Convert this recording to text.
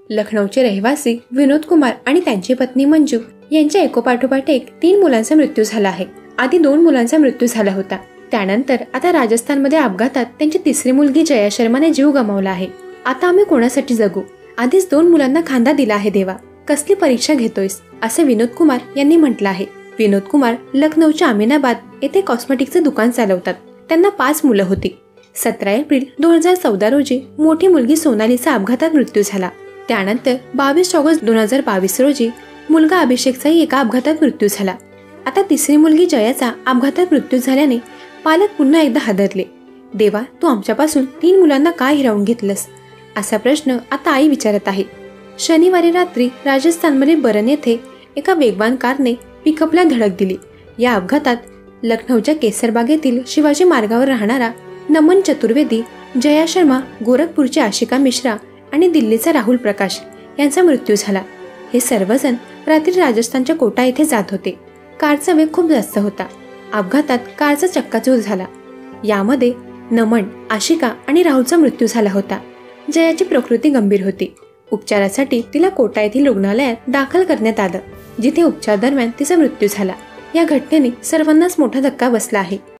लखनौचे रहिवासी विनोद कुमार आणि त्यांची पत्नी मंजू यांच्या एकोपाठोपाठ एक 3 मुलांचा मृत्यू झाला आहे। आधी 2 मुलांचा मृत्यू झाला होता, त्यानंतर आता राजस्थानमध्ये अपघातात त्यांची तिसरी मुलगी जया शर्माने जीव गमावला आहे। आता आम्ही कोणासाठी जगू? आधीच 2 मुलांना खांदा दिला आहे देवा, कसली परीक्षा घेतोयस, असे विनोद कुमार यांनी म्हटलं आहे। विनोद कुमार लखनौच्या अमीनाबाद येथे कॉस्मेटिक्सचे दुकान चालवतात। त्यांना 5 मुलं होती। 17 एप्रिल 2014 रोजी मोठी मुलगी सोनालीचा अपघातात मृत्यू झाला। त्यानंतर 22 ऑगस्ट 2022 रोजी मुलगा अभिषेकचाही एका अपघातात मृत्यू झाला। आता तिसरी मुलगी जयाचा अपघातात मृत्यू झाल्याने पालक पुन्हा एकदा हादरले। देवा, तू आमच्यापासून 3 मुलांना का हिरावून घेतलंस, असा प्रश्न आता आई विचारत आहे। शनिवारी रात्री राजस्थानमध्ये बरन येथे एका वेगवान कारने पिकअपला धडक दिली। या अपघातात लखनौच्या केसरबाग येथील शिवाजी मार्गावर राहणारा नमन चतुर्वेदी, जया शर्मा, गोरखपूरची आशिका मिश्रा आणि दिल्लीचा राहुल प्रकाश यांचा मृत्यू झाला। हे सर्वजण रात्री राजस्थानच्या कोटा येथे जात होते। कारचा वेग खूप जास्त होता। अपघातात कारचा चक्काचूर झाला। यामध्ये नमन, आशिका आणि राहुलचा मृत्यू झाला होता। जयाची प्रकृती गंभीर होती। उपचारासाठी तिला कोटा येथील रुग्णालयात दाखल करण्यात आलं, जिथे उपचार दरम्यान तिचा मृत्यू झाला। या घटनेने सर्वांनाच मोठा धक्का बसला आहे।